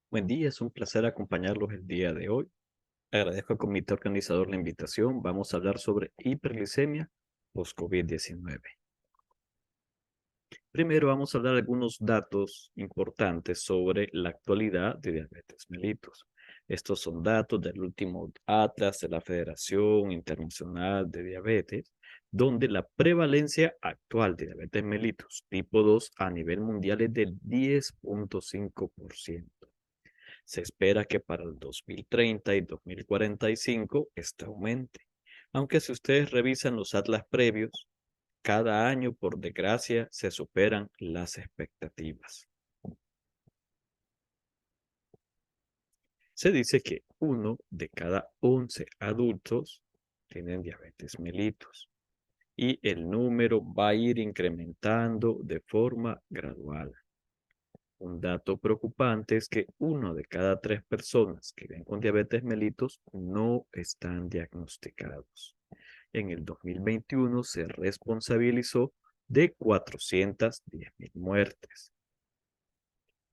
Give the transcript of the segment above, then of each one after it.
Buen día, es un placer acompañarlos el día de hoy. Agradezco al comité organizador la invitación. Vamos a hablar sobre hiperglicemia post-COVID-19. Primero vamos a hablar de algunos datos importantes sobre la actualidad de diabetes mellitus. Estos son datos del último Atlas de la Federación Internacional de Diabetes, donde la prevalencia actual de diabetes mellitus tipo 2 a nivel mundial es del 10.5%. Se espera que para el 2030 y 2045 este aumente. Aunque si ustedes revisan los atlas previos, cada año, por desgracia, se superan las expectativas. Se dice que uno de cada 11 adultos tienen diabetes mellitus y el número va a ir incrementando de forma gradual. Un dato preocupante es que uno de cada 3 personas que viven con diabetes mellitus no están diagnosticados. En el 2021 se responsabilizó de 410.000 muertes.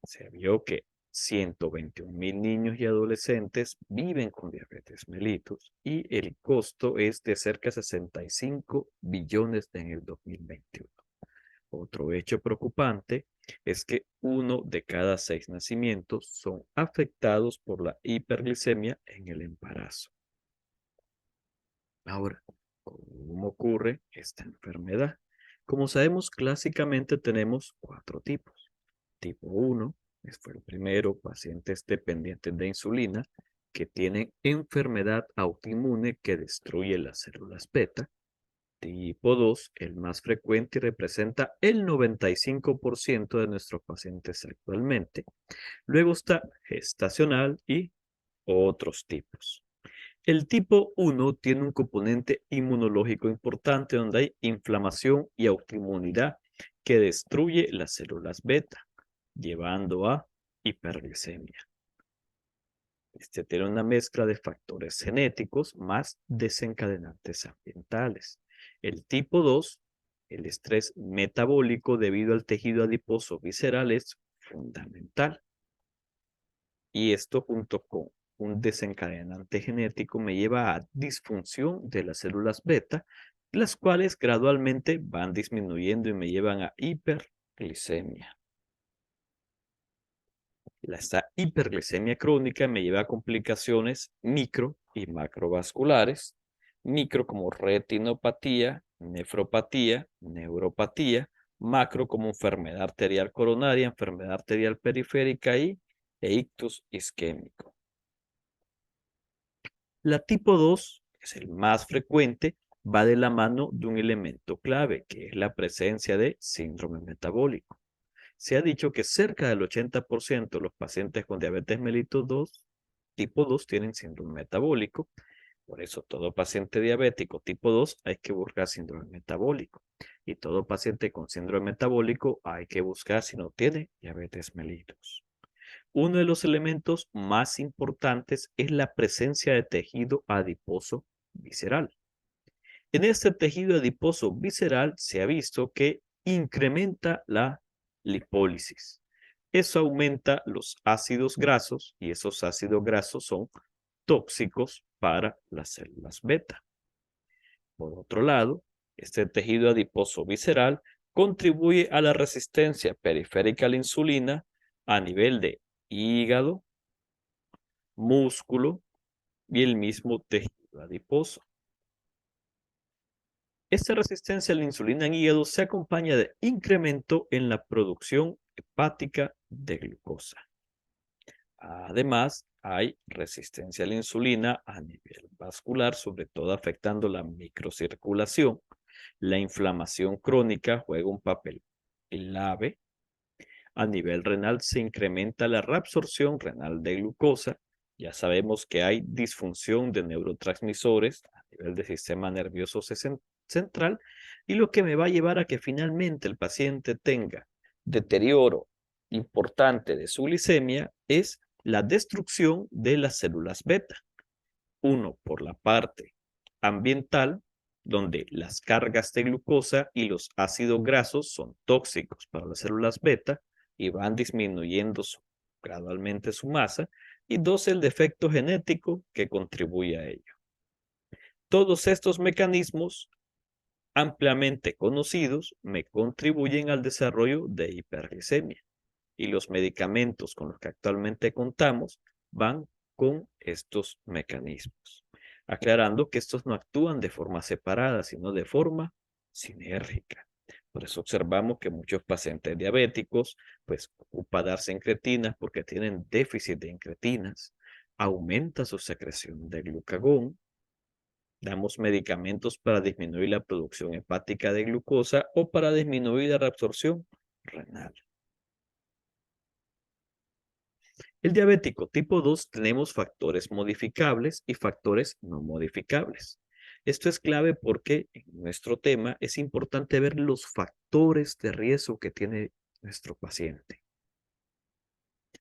Se vio que 121.000 niños y adolescentes viven con diabetes mellitus y el costo es de cerca de 65 billones en el 2021. Otro hecho preocupante es que uno de cada 6 nacimientos son afectados por la hiperglicemia en el embarazo. Ahora, ¿cómo ocurre esta enfermedad? Como sabemos, clásicamente tenemos 4 tipos. Tipo 1 fue el primero, pacientes dependientes de insulina que tienen enfermedad autoinmune que destruye las células beta. Tipo 2, el más frecuente y representa el 95% de nuestros pacientes actualmente. Luego está gestacional y otros tipos. El tipo 1 tiene un componente inmunológico importante donde hay inflamación y autoinmunidad que destruye las células beta, llevando a hiperglicemia. Este tiene una mezcla de factores genéticos más desencadenantes ambientales. El tipo 2, el estrés metabólico debido al tejido adiposo visceral es fundamental. Y esto junto con un desencadenante genético me lleva a disfunción de las células beta, las cuales gradualmente van disminuyendo y me llevan a hiperglicemia. Esta hiperglicemia crónica me lleva a complicaciones micro y macrovasculares, micro como retinopatía, nefropatía, neuropatía, macro como enfermedad arterial coronaria, enfermedad arterial periférica y ictus isquémico. La tipo 2, que es el más frecuente, va de la mano de un elemento clave, que es la presencia de síndrome metabólico. Se ha dicho que cerca del 80% de los pacientes con diabetes mellitus 2, tipo 2 tienen síndrome metabólico. Por eso todo paciente diabético tipo 2 hay que buscar síndrome metabólico. Y todo paciente con síndrome metabólico hay que buscar si no tiene diabetes mellitus. Uno de los elementos más importantes es la presencia de tejido adiposo visceral. En este tejido adiposo visceral se ha visto que incrementa la lipólisis. Eso aumenta los ácidos grasos y esos ácidos grasos son tóxicos para las células beta. Por otro lado, este tejido adiposo visceral contribuye a la resistencia periférica a la insulina a nivel de hígado, músculo y el mismo tejido adiposo. Esta resistencia a la insulina en hígado se acompaña de incremento en la producción hepática de glucosa. Además, hay resistencia a la insulina a nivel vascular, sobre todo afectando la microcirculación. La inflamación crónica juega un papel clave. A nivel renal se incrementa la reabsorción renal de glucosa. Ya sabemos que hay disfunción de neurotransmisores a nivel del sistema nervioso central y lo que me va a llevar a que finalmente el paciente tenga deterioro importante de su glicemia es la destrucción de las células beta. Uno, por la parte ambiental, donde las cargas de glucosa y los ácidos grasos son tóxicos para las células beta y van disminuyendo su gradualmente su masa, y 2, el defecto genético que contribuye a ello. Todos estos mecanismos ampliamente conocidos me contribuyen al desarrollo de hiperglicemia y los medicamentos con los que actualmente contamos van con estos mecanismos, aclarando que estos no actúan de forma separada, sino de forma sinérgica. Por eso observamos que muchos pacientes diabéticos, pues, ocupa darse incretinas porque tienen déficit de incretinas, aumenta su secreción de glucagón, damos medicamentos para disminuir la producción hepática de glucosa o para disminuir la reabsorción renal. El diabético tipo 2 tenemos factores modificables y factores no modificables. Esto es clave porque en nuestro tema es importante ver los factores de riesgo que tiene nuestro paciente.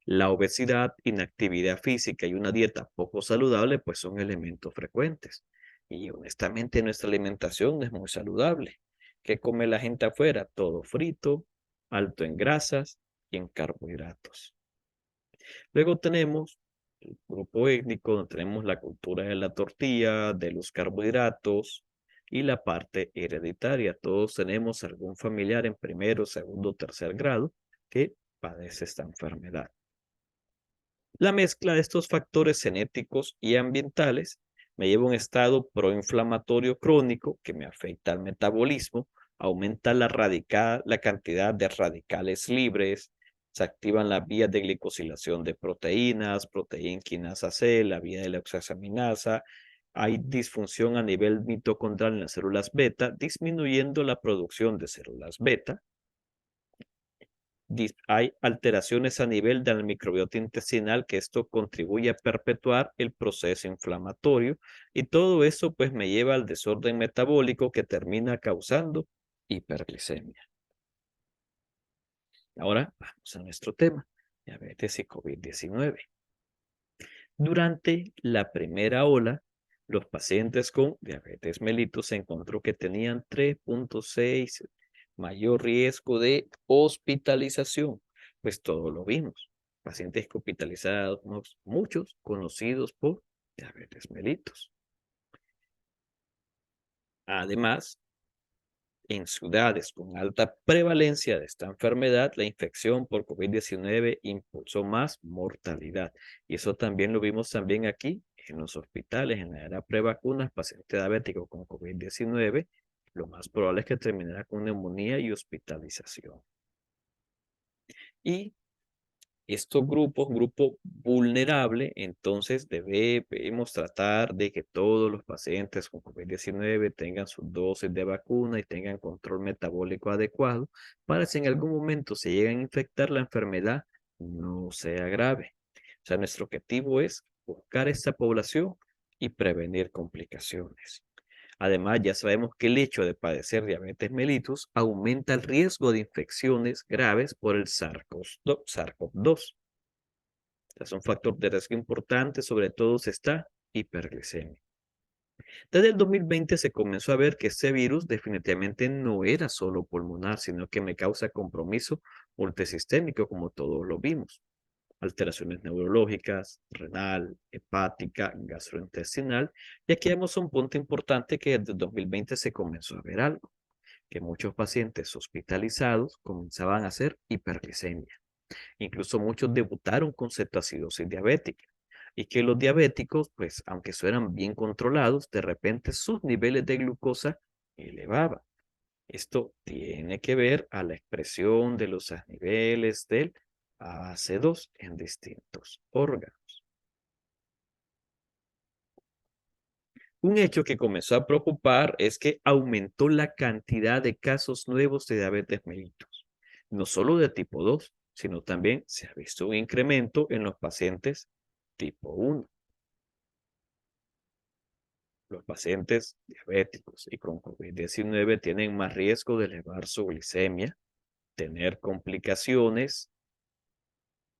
La obesidad, inactividad física y una dieta poco saludable pues son elementos frecuentes. Y honestamente nuestra alimentación no es muy saludable. ¿Qué come la gente afuera? Todo frito, alto en grasas y en carbohidratos. Luego tenemos el grupo étnico, donde tenemos la cultura de la tortilla, de los carbohidratos y la parte hereditaria. Todos tenemos algún familiar en primero, segundo, tercer grado que padece esta enfermedad. La mezcla de estos factores genéticos y ambientales me lleva a un estado proinflamatorio crónico que me afecta al metabolismo, aumenta la cantidad de radicales libres, se activan las vías de glicosilación de proteínas, proteína quinasa C, la vía de la oxaminasa, hay disfunción a nivel mitocondrial en las células beta, disminuyendo la producción de células beta, hay alteraciones a nivel del microbiota intestinal que esto contribuye a perpetuar el proceso inflamatorio y todo eso pues me lleva al desorden metabólico que termina causando hiperglicemia. Ahora vamos a nuestro tema, diabetes y COVID-19. Durante la primera ola, los pacientes con diabetes mellitus se encontró que tenían 3.6 mayor riesgo de hospitalización. Pues todo lo vimos. Pacientes hospitalizados, muchos conocidos por diabetes mellitus. Además, en ciudades con alta prevalencia de esta enfermedad, la infección por COVID-19 impulsó más mortalidad. Y eso también lo vimos también aquí en los hospitales, en la era prevacunas, paciente diabético con COVID-19, lo más probable es que terminará con neumonía y hospitalización. Y estos grupos, grupo vulnerable, entonces debemos tratar de que todos los pacientes con COVID-19 tengan sus dosis de vacuna y tengan control metabólico adecuado para si en algún momento se llegan a infectar la enfermedad no sea grave. O sea, nuestro objetivo es buscar esta población y prevenir complicaciones. Además, ya sabemos que el hecho de padecer diabetes mellitus aumenta el riesgo de infecciones graves por el SARS-CoV-2. Es un factor de riesgo importante, sobre todo si está hiperglicemia. Desde el 2020 se comenzó a ver que este virus definitivamente no era solo pulmonar, sino que me causa compromiso multisistémico, como todos lo vimos. Alteraciones neurológicas, renal, hepática, gastrointestinal. Y aquí vemos un punto importante que desde el 2020 se comenzó a ver algo, que muchos pacientes hospitalizados comenzaban a hacer hiperglicemia. Incluso muchos debutaron con cetoacidosis diabética. Y que los diabéticos, pues, aunque fueran bien controlados, de repente sus niveles de glucosa elevaban. Esto tiene que ver a la expresión de los niveles del AC2 en distintos órganos. Un hecho que comenzó a preocupar es que aumentó la cantidad de casos nuevos de diabetes mellitus, no solo de tipo 2, sino también se ha visto un incremento en los pacientes tipo 1. Los pacientes diabéticos y con COVID-19 tienen más riesgo de elevar su glicemia, tener complicaciones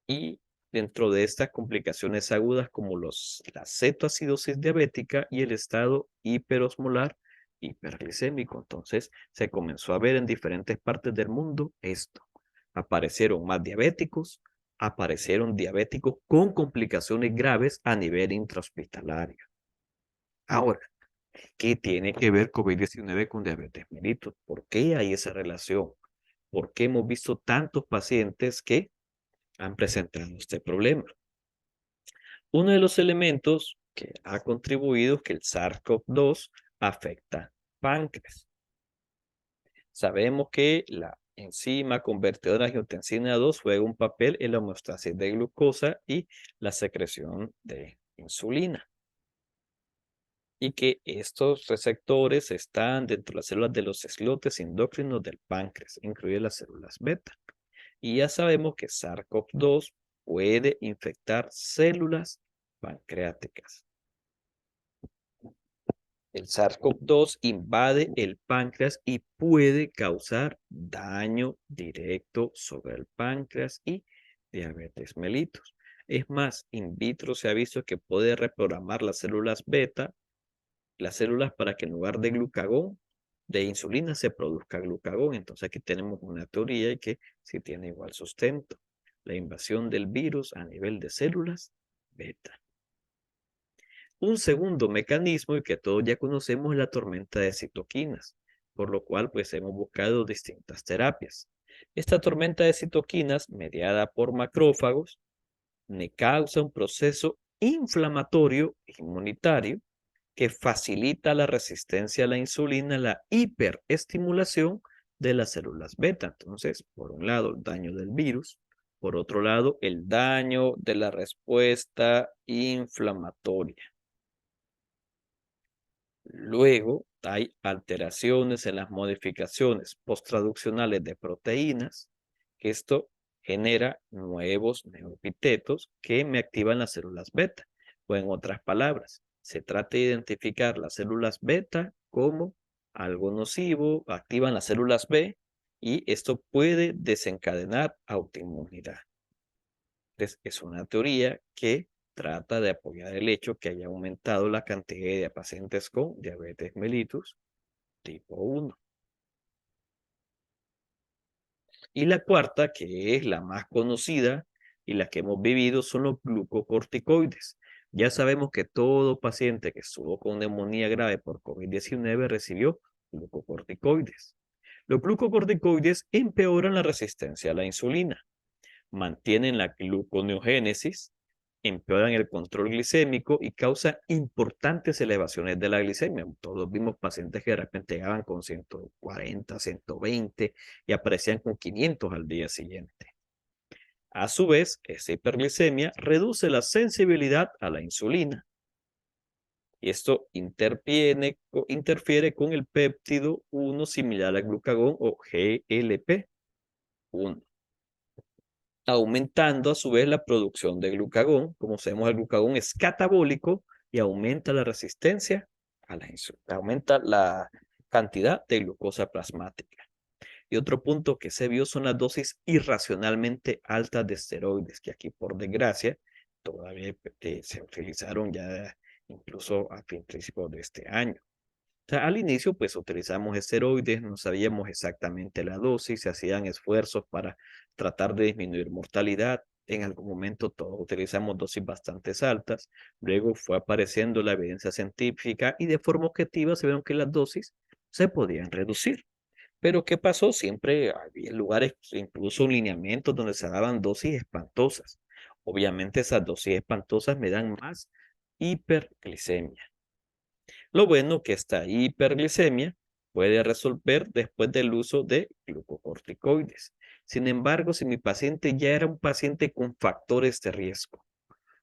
y dentro de estas complicaciones agudas como la cetoacidosis diabética y el estado hiperosmolar hiperglicémico. Entonces se comenzó a ver en diferentes partes del mundo esto. Aparecieron más diabéticos, aparecieron diabéticos con complicaciones graves a nivel intrahospitalario. Ahora, ¿qué tiene que ver COVID-19 con diabetes mellitus? ¿Por qué hay esa relación? ¿Por qué hemos visto tantos pacientes que han presentado este problema? Uno de los elementos que ha contribuido es que el SARS-CoV-2 afecta páncreas. Sabemos que la enzima convertidora de angiotensina 2 juega un papel en la homeostasis de glucosa y la secreción de insulina. Y que estos receptores están dentro de las células de los islotes endocrinos del páncreas, incluidas las células beta. Y ya sabemos que SARS-CoV-2 puede infectar células pancreáticas. El SARS-CoV-2 invade el páncreas y puede causar daño directo sobre el páncreas y diabetes mellitus. Es más, in vitro se ha visto que puede reprogramar las células beta, las células para que en lugar de glucagón, de insulina, se produzca glucagón. Entonces aquí tenemos una teoría y que sí tiene igual sustento. La invasión del virus a nivel de células beta. Un segundo mecanismo, y que todos ya conocemos, es la tormenta de citoquinas, por lo cual pues hemos buscado distintas terapias. Esta tormenta de citoquinas, mediada por macrófagos, me causa un proceso inflamatorio inmunitario que facilita la resistencia a la insulina, la hiperestimulación de las células beta. Entonces, por un lado, el daño del virus, por otro lado, el daño de la respuesta inflamatoria. Luego, hay alteraciones en las modificaciones posttraduccionales de proteínas, que esto genera nuevos neopitetos que me activan las células beta. O en otras palabras, se trata de identificar las células beta como algo nocivo, activan las células B y esto puede desencadenar autoinmunidad. Entonces, es una teoría que trata de apoyar el hecho que haya aumentado la cantidad de pacientes con diabetes mellitus tipo 1. Y la cuarta, que es la más conocida y la que hemos vivido, son los glucocorticoides. Ya sabemos que todo paciente que estuvo con neumonía grave por COVID-19 recibió glucocorticoides. Los glucocorticoides empeoran la resistencia a la insulina, mantienen la gluconeogénesis, empeoran el control glicémico y causan importantes elevaciones de la glicemia. Todos vimos pacientes que de repente llegaban con 140, 120 y aparecían con 500 al día siguiente. A su vez, esa hiperglicemia reduce la sensibilidad a la insulina. Y esto interfiere con el péptido 1 similar al glucagón o GLP-1, aumentando a su vez la producción de glucagón. Como sabemos, el glucagón es catabólico y aumenta la resistencia a la insulina, aumenta la cantidad de glucosa plasmática. Y otro punto que se vio son las dosis irracionalmente altas de esteroides, que aquí por desgracia todavía se utilizaron ya incluso a principios de este año. O sea, al inicio, pues utilizamos esteroides, no sabíamos exactamente la dosis, se hacían esfuerzos para tratar de disminuir mortalidad. En algún momento todos utilizamos dosis bastante altas. Luego fue apareciendo la evidencia científica y de forma objetiva se vieron que las dosis se podían reducir. Pero ¿qué pasó? Siempre había lugares, incluso lineamientos, donde se daban dosis espantosas. Obviamente esas dosis espantosas me dan más hiperglicemia. Lo bueno que esta hiperglicemia puede resolver después del uso de glucocorticoides. Sin embargo, si mi paciente ya era un paciente con factores de riesgo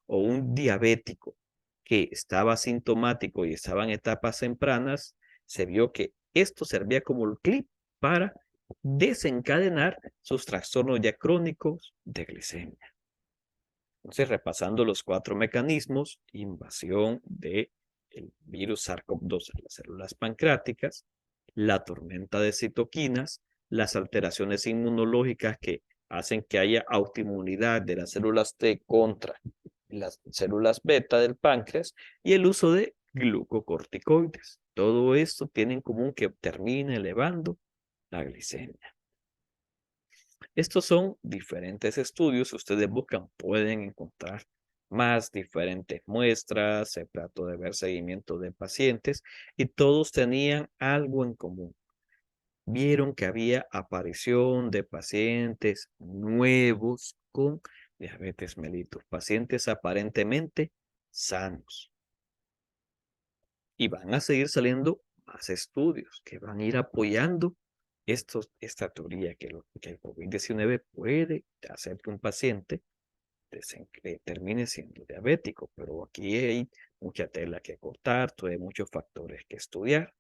o un diabético que estaba asintomático y estaba en etapas tempranas, se vio que esto servía como el clip para desencadenar sus trastornos ya crónicos de glicemia. Entonces, repasando los 4 mecanismos: invasión de el virus SARS-CoV-2 a las células pancreáticas, la tormenta de citoquinas, las alteraciones inmunológicas que hacen que haya autoinmunidad de las células T contra las células beta del páncreas y el uso de glucocorticoides. Todo esto tiene en común que termina elevando la glicemia. Estos son diferentes estudios. Si ustedes buscan, pueden encontrar más diferentes muestras. Se trató de ver seguimiento de pacientes y todos tenían algo en común. Vieron que había aparición de pacientes nuevos con diabetes mellitus, pacientes aparentemente sanos. Y van a seguir saliendo más estudios que van a ir apoyando esta teoría que el COVID-19 puede hacer que un paciente termine siendo diabético, pero aquí hay mucha tela que cortar, todavía hay muchos factores que estudiar.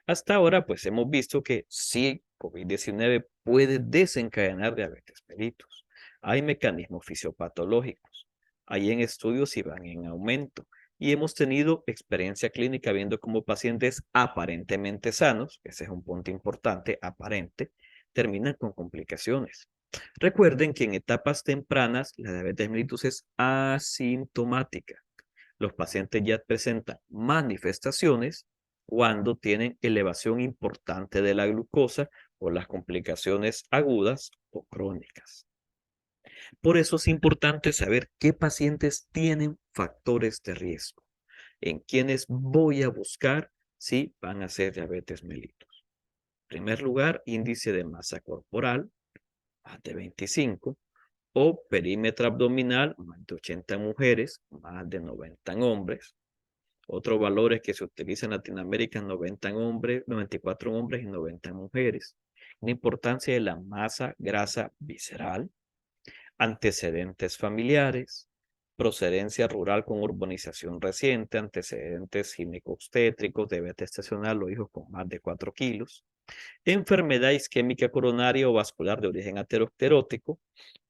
Hasta ahora, pues hemos visto que sí, COVID-19 puede desencadenar diabetes mellitus. Hay mecanismos fisiopatológicos, hay en estudios y van en aumento. Y hemos tenido experiencia clínica viendo cómo pacientes aparentemente sanos, ese es un punto importante, aparente, terminan con complicaciones. Recuerden que en etapas tempranas la diabetes mellitus es asintomática. Los pacientes ya presentan manifestaciones cuando tienen elevación importante de la glucosa o las complicaciones agudas o crónicas. Por eso es importante saber qué pacientes tienen factores de riesgo, en quienes voy a buscar si van a ser diabetes mellitus. En primer lugar, índice de masa corporal, más de 25, o perímetro abdominal, más de 80 mujeres, más de 90 en hombres. Otros valores que se utilizan en Latinoamérica, 90 en hombres, 94 en hombres y 90 en mujeres. La importancia de la masa grasa visceral, antecedentes familiares, procedencia rural con urbanización reciente, antecedentes ginecobstétricos, diabetes estacional o hijos con más de 4 kilos, enfermedad isquémica coronaria o vascular de origen aterosclerótico,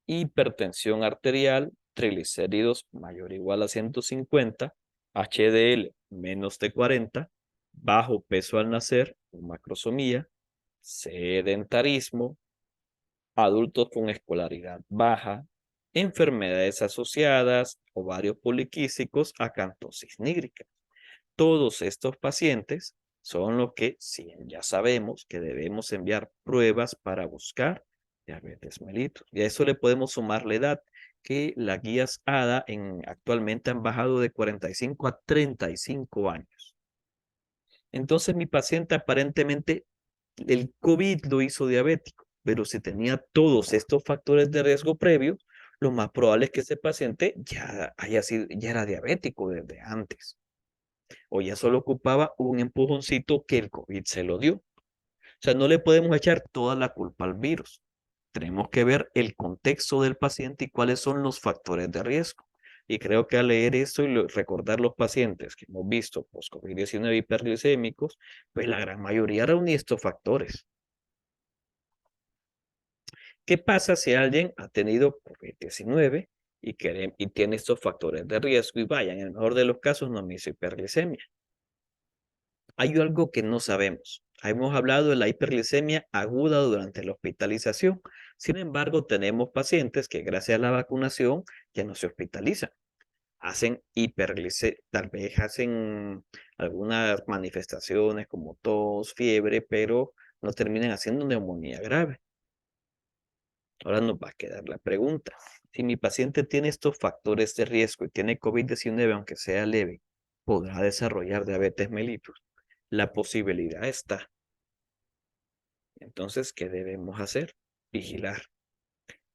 hipertensión arterial, triglicéridos mayor o igual a 150, HDL menos de 40, bajo peso al nacer o macrosomía, sedentarismo, adultos con escolaridad baja, enfermedades asociadas, ovarios poliquísticos, acantosis nígrica. Todos estos pacientes son los que ya sabemos que debemos enviar pruebas para buscar diabetes mellitus. Y a eso le podemos sumar la edad, que las guías ADA actualmente han bajado de 45 a 35 años. Entonces mi paciente aparentemente el COVID lo hizo diabético, pero si tenía todos estos factores de riesgo previos, lo más probable es que ese paciente ya era diabético desde antes o ya solo ocupaba un empujoncito que el COVID se lo dio. O sea, no le podemos echar toda la culpa al virus. Tenemos que ver el contexto del paciente y cuáles son los factores de riesgo. Y creo que al leer esto y recordar los pacientes que hemos visto post-COVID-19 hiperglicémicos, pues la gran mayoría reunía estos factores. ¿Qué pasa si alguien ha tenido COVID-19 y tiene estos factores de riesgo y vaya, en el mejor de los casos no me hizo hiperglicemia? Hay algo que no sabemos. Hemos hablado de la hiperglicemia aguda durante la hospitalización. Sin embargo, tenemos pacientes que gracias a la vacunación ya no se hospitalizan. Hacen hiperglicemia, tal vez hacen algunas manifestaciones como tos, fiebre, pero no terminan haciendo neumonía grave. Ahora nos va a quedar la pregunta. Si mi paciente tiene estos factores de riesgo y tiene COVID-19, aunque sea leve, ¿podrá desarrollar diabetes mellitus? La posibilidad está. Entonces, ¿qué debemos hacer? Vigilar.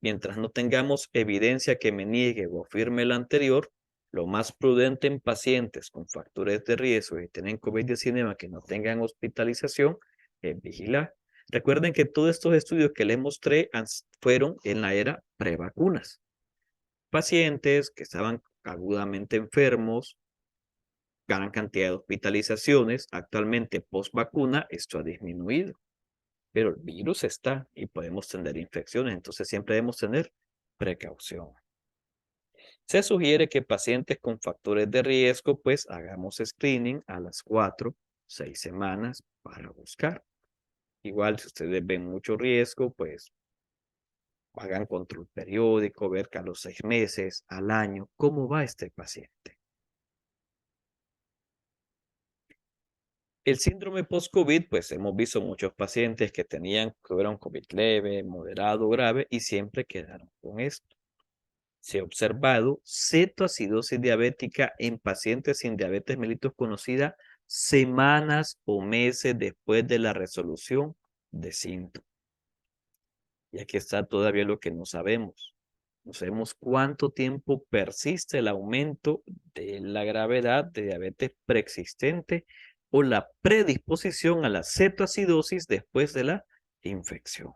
Mientras no tengamos evidencia que me niegue o afirme el anterior, lo más prudente en pacientes con factores de riesgo y tienen COVID-19 que no tengan hospitalización es vigilar. Recuerden que todos estos estudios que les mostré fueron en la era prevacunas. Pacientes que estaban agudamente enfermos, gran cantidad de hospitalizaciones, actualmente post vacuna, esto ha disminuido. Pero el virus está y podemos tener infecciones, entonces siempre debemos tener precaución. Se sugiere que pacientes con factores de riesgo, pues hagamos screening a las 4, 6 semanas para buscar. Igual, si ustedes ven mucho riesgo, pues hagan control periódico, ver que a los 6 meses, al año, cómo va este paciente. El síndrome post-COVID, pues hemos visto muchos pacientes que tuvieron COVID leve, moderado, grave y siempre quedaron con esto. Se ha observado cetoacidosis diabética en pacientes sin diabetes mellitus conocida semanas o meses después de la resolución de síntomas. Y aquí está todavía lo que no sabemos. No sabemos cuánto tiempo persiste el aumento de la gravedad de diabetes preexistente o la predisposición a la cetoacidosis después de la infección.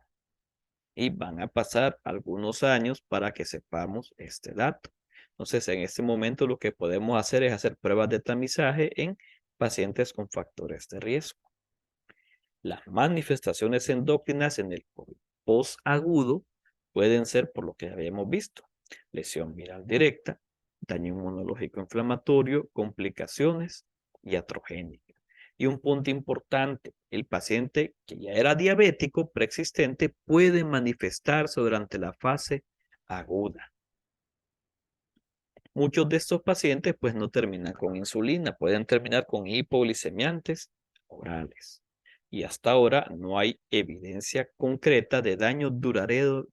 Y van a pasar algunos años para que sepamos este dato. Entonces, en este momento lo que podemos hacer es hacer pruebas de tamizaje en pacientes con factores de riesgo. Las manifestaciones endócrinas en el COVID posagudo pueden ser por lo que habíamos visto: lesión viral directa, daño inmunológico inflamatorio, complicaciones iatrogénicas. Y un punto importante, el paciente que ya era diabético preexistente puede manifestarse durante la fase aguda. Muchos de estos pacientes pues no terminan con insulina, pueden terminar con hipoglicemiantes orales. Y hasta ahora no hay evidencia concreta de daño duradero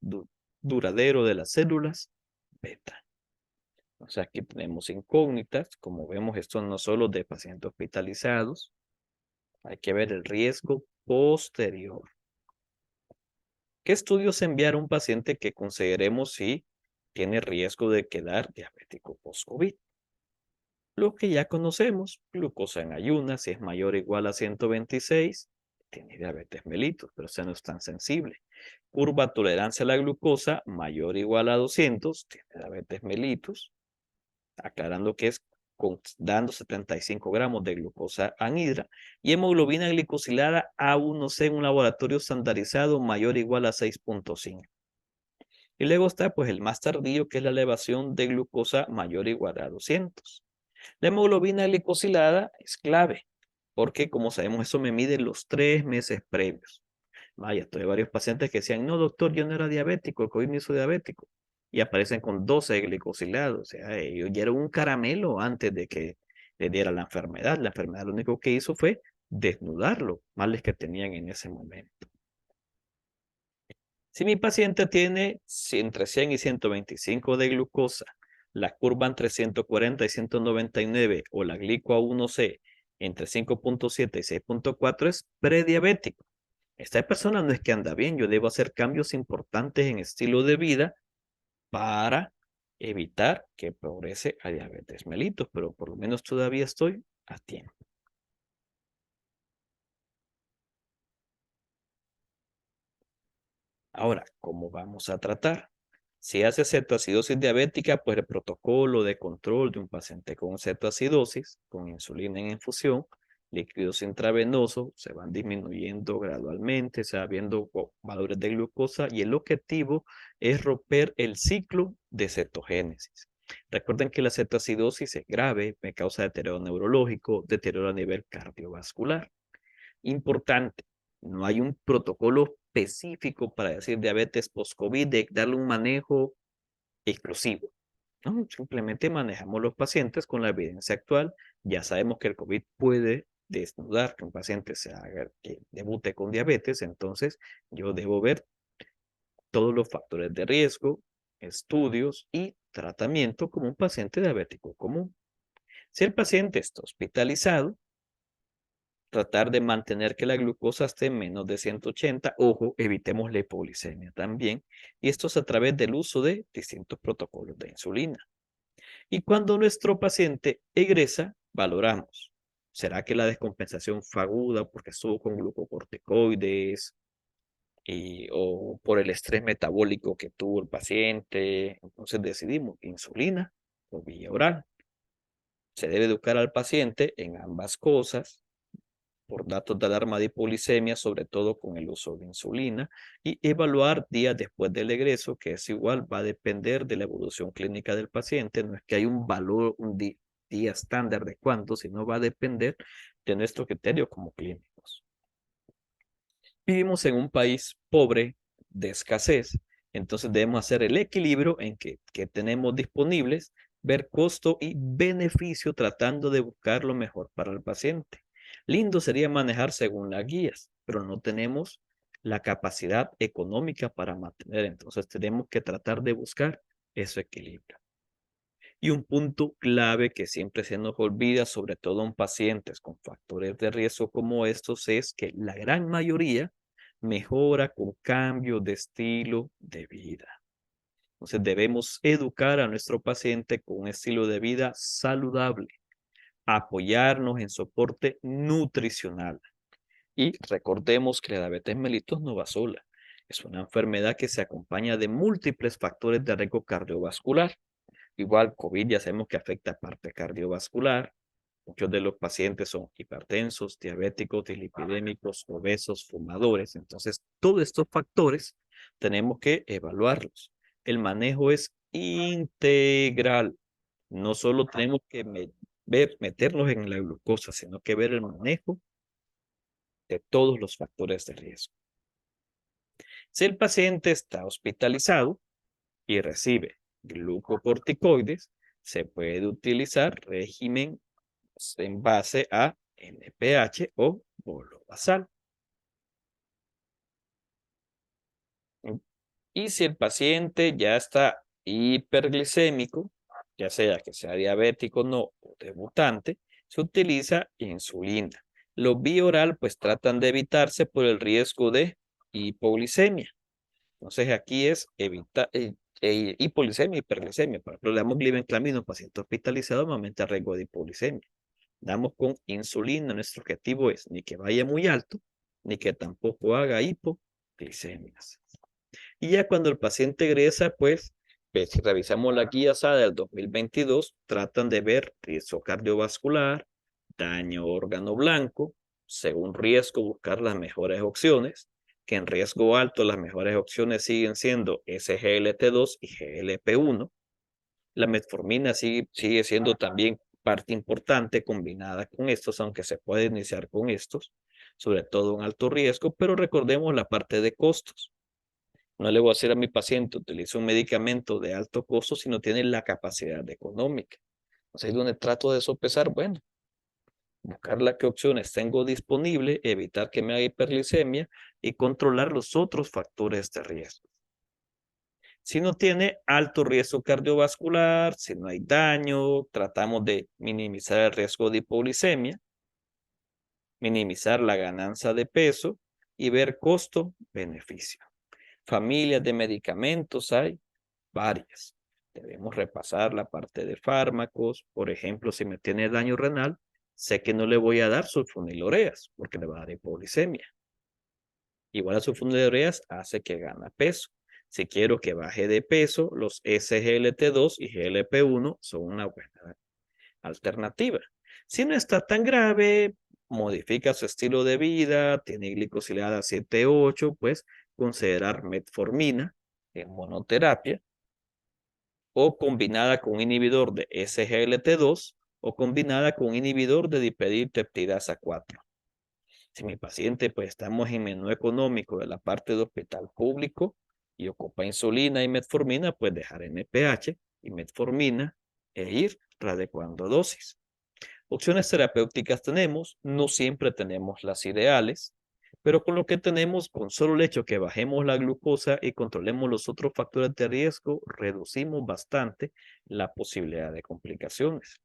de las células beta. O sea, aquí tenemos incógnitas. Como vemos, esto no solo de pacientes hospitalizados. Hay que ver el riesgo posterior. ¿Qué estudios enviar a un paciente que consideremos si tiene riesgo de quedar diabético post-COVID? Lo que ya conocemos: glucosa en ayunas, si es mayor o igual a 126, tiene diabetes mellitus, pero ese no es tan sensible. Curva tolerancia a la glucosa mayor o igual a 200, tiene diabetes mellitus, aclarando que es dando 75 gramos de glucosa anhidra. Y hemoglobina glicosilada A1C en un laboratorio estandarizado mayor o igual a 6.5. Y luego está pues el más tardío, que es la elevación de glucosa mayor o igual a 200. La hemoglobina glicosilada es clave, porque como sabemos, eso me mide los 3 meses previos. Vaya, tuve varios pacientes que decían: no, doctor, yo no era diabético, el COVID me hizo diabético. Y aparecen con 12 glicosilados. O sea, ellos ya eran un caramelo antes de que le diera la enfermedad. La enfermedad lo único que hizo fue desnudar los males que tenían en ese momento. Si mi paciente tiene entre 100 y 125 de glucosa, la curva entre 140 y 199 o la glico A1C entre 5.7 y 6.4, es prediabético. Esta persona no es que anda bien. Yo debo hacer cambios importantes en estilo de vida para evitar que progrese a diabetes mellitus, pero por lo menos todavía estoy a tiempo. Ahora, ¿cómo vamos a tratar? Si hace cetoacidosis diabética, pues el protocolo de control de un paciente con cetoacidosis, con insulina en infusión, líquidos intravenosos, se van disminuyendo gradualmente, se va viendo valores de glucosa, y el objetivo es romper el ciclo de cetogénesis. Recuerden que la cetoacidosis es grave, me causa deterioro neurológico, deterioro a nivel cardiovascular. Importante, no hay un protocolo específico para decir diabetes post-COVID, de darle un manejo exclusivo. No, simplemente manejamos los pacientes con la evidencia actual. Ya sabemos que el COVID puede desnudar que un paciente que debute con diabetes. Entonces, yo debo ver todos los factores de riesgo, estudios y tratamiento como un paciente diabético común. Si el paciente está hospitalizado, tratar de mantener que la glucosa esté en menos de 180. Ojo, evitemos la hipoglicemia también. Y esto es a través del uso de distintos protocolos de insulina. Y cuando nuestro paciente egresa, valoramos: ¿será que la descompensación fue aguda porque estuvo con glucocorticoides o por el estrés metabólico que tuvo el paciente? Entonces decidimos insulina o vía oral. Se debe educar al paciente en ambas cosas por datos de alarma de hipoglicemia, sobre todo con el uso de insulina, y evaluar días después del egreso, que es igual, va a depender de la evolución clínica del paciente. No es que hay un valor, día estándar de cuánto, sino va a depender de nuestro criterio como clínicos. Vivimos en un país pobre, de escasez, entonces debemos hacer el equilibrio en que tenemos disponibles, ver costo y beneficio, tratando de buscar lo mejor para el paciente. Lindo sería manejar según las guías, pero no tenemos la capacidad económica para mantener. Entonces tenemos que tratar de buscar ese equilibrio. Y un punto clave que siempre se nos olvida, sobre todo en pacientes con factores de riesgo como estos, es que la gran mayoría mejora con cambio de estilo de vida. Entonces debemos educar a nuestro paciente con un estilo de vida saludable, apoyarnos en soporte nutricional. Y recordemos que la diabetes mellitus no va sola. Es una enfermedad que se acompaña de múltiples factores de riesgo cardiovascular. Igual COVID ya sabemos que afecta parte cardiovascular. Muchos de los pacientes son hipertensos, diabéticos, dislipidémicos, obesos, fumadores. Entonces, todos estos factores tenemos que evaluarlos. El manejo es integral. No solo tenemos que meternos en la glucosa, sino que ver el manejo de todos los factores de riesgo. Si el paciente está hospitalizado y recibe glucocorticoides, se puede utilizar régimen en base a NPH o bolo basal. Y si el paciente ya está hiperglicémico, ya sea que sea diabético no o debutante, se utiliza insulina. Los bioral pues tratan de evitarse por el riesgo de hipoglicemia. Entonces aquí es evitar hipoglicemia, hiperglicemia. Por ejemplo, le damos glibenclamida a un paciente hospitalizado, normalmente a riesgo de hipoglicemia. Damos con insulina. Nuestro objetivo es ni que vaya muy alto, ni que tampoco haga hipoglicemias. Y ya cuando el paciente egresa, pues si revisamos la guía SADA del 2022, tratan de ver riesgo cardiovascular, daño órgano blanco, según riesgo buscar las mejores opciones, que en riesgo alto las mejores opciones siguen siendo SGLT2 y GLP1. La metformina sigue siendo también parte importante combinada con estos, aunque se puede iniciar con estos, sobre todo en alto riesgo, pero recordemos la parte de costos. No le voy a decir a mi paciente, utilice un medicamento de alto costo si no tiene la capacidad económica. Entonces, ahí es donde trato de sopesar, bueno, buscar las qué opciones tengo disponible, evitar que me haga hiperglicemia y controlar los otros factores de riesgo. Si no tiene alto riesgo cardiovascular, si no hay daño, tratamos de minimizar el riesgo de hipoglicemia, minimizar la ganancia de peso y ver costo-beneficio. Familias de medicamentos hay varias. Debemos repasar la parte de fármacos. Por ejemplo, si me tiene daño renal, sé que no le voy a dar sulfonilureas porque le va a dar hipoglicemia. Igual a sulfonilureas hace que gane peso. Si quiero que baje de peso, los SGLT2 y GLP1 son una buena alternativa. Si no está tan grave, modifica su estilo de vida, tiene glicosilada 7,8, pues considerar metformina en monoterapia o combinada con un inhibidor de SGLT2 o combinada con un inhibidor de dipeptidasa 4. Si mi paciente, pues estamos en menú económico de la parte de hospital público y ocupa insulina y metformina, pues dejar NPH y metformina e ir readecuando dosis. Opciones terapéuticas tenemos, no siempre tenemos las ideales, pero con lo que tenemos, con solo el hecho que bajemos la glucosa y controlemos los otros factores de riesgo, reducimos bastante la posibilidad de complicaciones.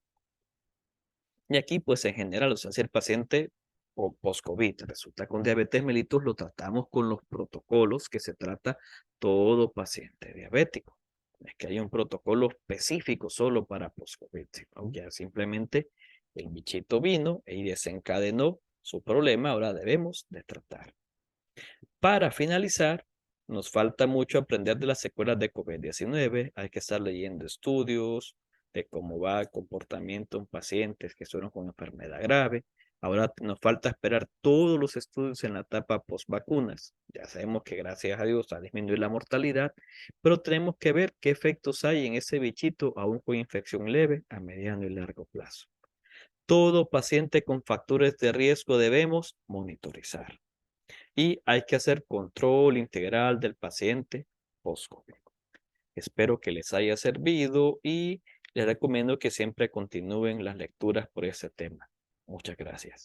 Y aquí, pues en general, o sea, si el paciente post-COVID resulta con diabetes mellitus, lo tratamos con los protocolos que se trata todo paciente diabético. No es que haya un protocolo específico solo para post-COVID, sino ya simplemente el bichito vino y desencadenó su problema, ahora debemos de tratar. Para finalizar, nos falta mucho aprender de las secuelas de COVID-19. Hay que estar leyendo estudios de cómo va el comportamiento en pacientes que fueron con enfermedad grave. Ahora nos falta esperar todos los estudios en la etapa post vacunas. Ya sabemos que gracias a Dios ha disminuido la mortalidad, pero tenemos que ver qué efectos hay en ese bichito aún con infección leve a mediano y largo plazo. Todo paciente con factores de riesgo debemos monitorizar y hay que hacer control integral del paciente post-COVID. Espero que les haya servido y les recomiendo que siempre continúen las lecturas por ese tema. Muchas gracias.